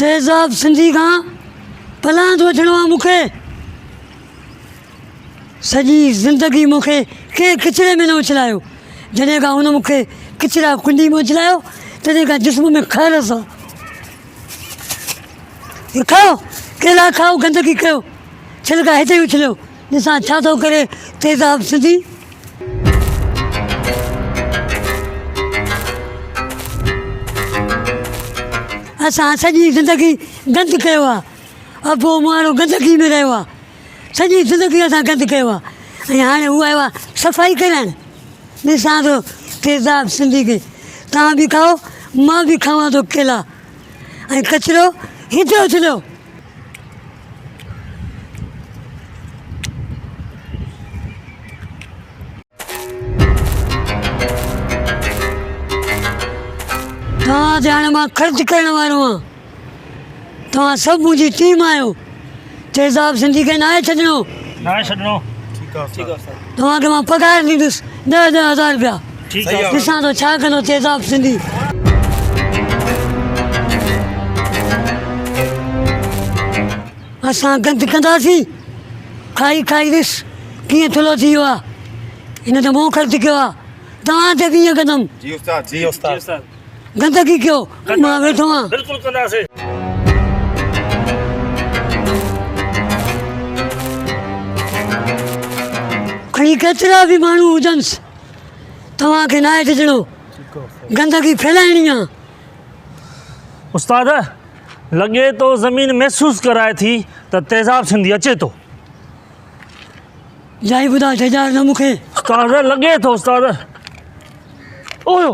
तेज़ाब सिंधी खां पलांद वठिणो आहे मूंखे। सॼी ज़िंदगी मूंखे कंहिं किचिरे में न उछलायो। जॾहिं खां हुन मूंखे किचिरा कुंडी में उछलायो तॾहिं खां जिस्म में ख़ैरस आहे। खाओ केला खाओ, गंदगी कयो, छिलका हिते ई उछलियो। ॾिसां छा थो करे तेज़ाब सिंधी। असां सॼी ज़िंदगी गंद कयो आहे। अबो मुआरो गंदगी में रहियो आहे। सॼी ज़िंदगी असां गंद कयो आहे ऐं हाणे हू आयो आहे सफ़ाई कराइण। ॾिसां थो तेज़ाब सिंधी खे। तव्हां बि खाओ, मां बि खावां थो केला ऐं कचिरो हिते उछलियो। तव्हां ते हाणे मां ख़र्च करण वारो आहियां। तव्हां सभु मुंहिंजी टीम आहियो। तेज़ाब सिंधी खे न आहे छॾिणो। तव्हांखे मां पघार ॾींदुसि 10,000 रुपया। ॾिसां थो छा कंदो तेज़ाब सिंधी। असां गंद कंदासीं। खाई खाई ॾिस कीअं थुलो थी वियो आहे। हिन त मूं ख़र्च कयो आहे, तव्हां ते बि ईअं कंदुमि। गंदगी कयो, मां वेठो आहियां। बिल्कुलु कंदासीं। खणी केतिरा बि माण्हू हुजनिसि, तव्हांखे न आहे ॾिजणो। गंदगी फैलाइणी आहे। उस्ताद लॻे तो ज़मीन महसूस कराए थी त तेज़ाब सिंधी अचे थो। जाई ॿुधा तेज़ाब न मूंखे। उस्ताद लॻे थो उस्ताद। ओयो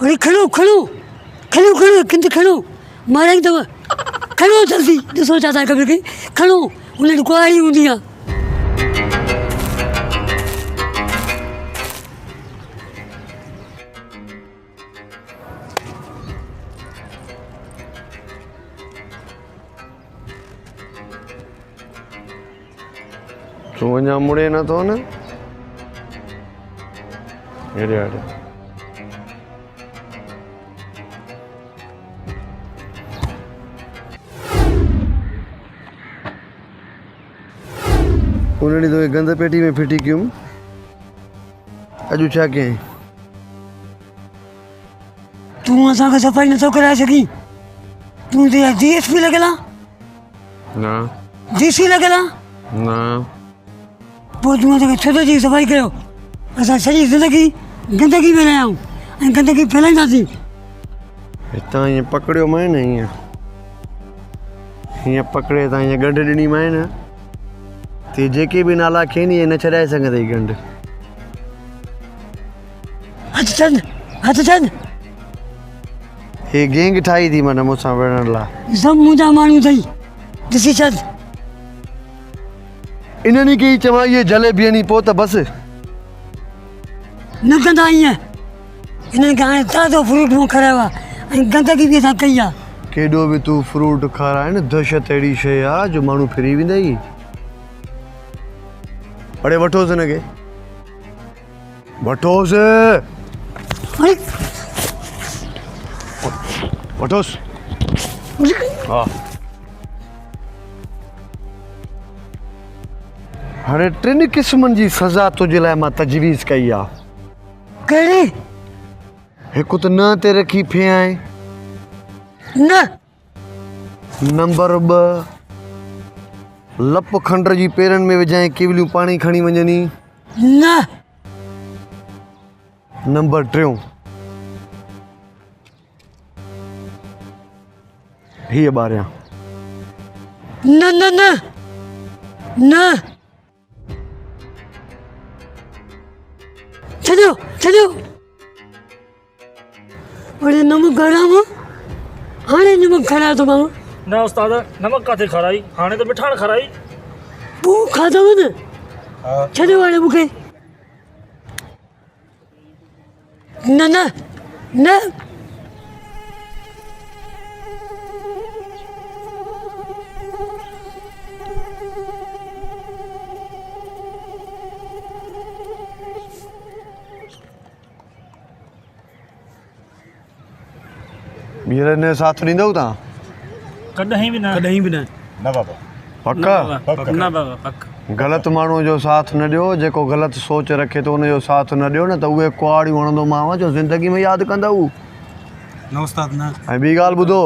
अरे खणो खणो खणो खणो किंत खणो, माराई अथव। खणो जल्दी, ॾिसो छा था ख़बर की खणो। हुन ॾींहुं कुआरी हूंदी आहे। तूं अञा मुड़े नथो न। हेॾे हेॾे उन ॾींहुं तोखे गंद पेटी में फिटी कयुमि। अॼु छा कयईं? तूं असांखे सफ़ाई नथो कराए सघीं। तूं त DSP लॻियल आहे। न DC लॻियल आहे। न पोइ तूं असांखे छो थो चई सफ़ाई कयो। असां सॼी ज़िंदगी गंदगी में रहिया आहियूं ऐं गंदगी फैलाईंदासीं। हितां ईअं पकड़ियो मां न, हीअं पकड़े त हीअं गंढ ॾिनी मां न, ते जेके बि नाला खेनि इहे न छॾाए सघंदई गंढ। हथ छॾ, हथ छॾ। हे गैंग ठाही थी माना मूंसां विढ़ण लाइ। सभु मुंहिंजा माण्हू अथई, ॾिसी छॾ। इन्हनि खे ई चवां इहे जलेबियनी पोइ त बसि न कंदा ईअं। हिननि खे हाणे ताज़ो फ्रूट मूं खारायो आहे ऐं गंदगी बि असां कई आहे। केॾो बि तूं फ्रूट खाराए न, दहशत अहिड़ी शइ आहे जो माण्हू फिरी वेंदई। अड़े वठोसि हिनखे, वठोसि वठोसि। हा हाणे 3 क़िस्मनि जी सज़ा तुंहिंजे लाइ मां तजवीज़ कई आहे। कहिड़ी? हिकु त न ते रखी फियाए। न। नंबर 2 लप खंड जी पेरनि में विझाए केवलियूं पाणी खणी वञनि। न। नंबर 3 हीअ ॿारियां। न न न न छॾियो छॾियो। अरे नमक हराम, हाणे नमक खारायो थो माण्हू। न उस्ताद नमक काथे खाराई, हाणे त मिठाण खाराई। पोइ खाधव न। छॾियो हाणे मूंखे। न न न ॿीहर ने साथ ॾींदव तव्हां? कॾहिं बि न। कॾहिं बि न। न बाबा। पक न बाबा पक। ग़लति माण्हूअ जो साथ न ॾियो, जेको ग़लति सोच रखे थो उनजो साथ न ॾियो न त उहे कुआड़ियूं हणंदोमांव जो ज़िंदगी में यादि कंदव। न उस्ताद न। ऐं ॿी ॻाल्हि ॿुधो,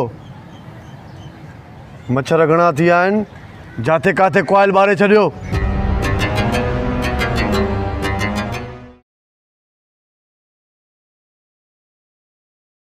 मच्छर घणा थी विया आहिनि, जिथे किथे कॉइल ॿारे छॾियो।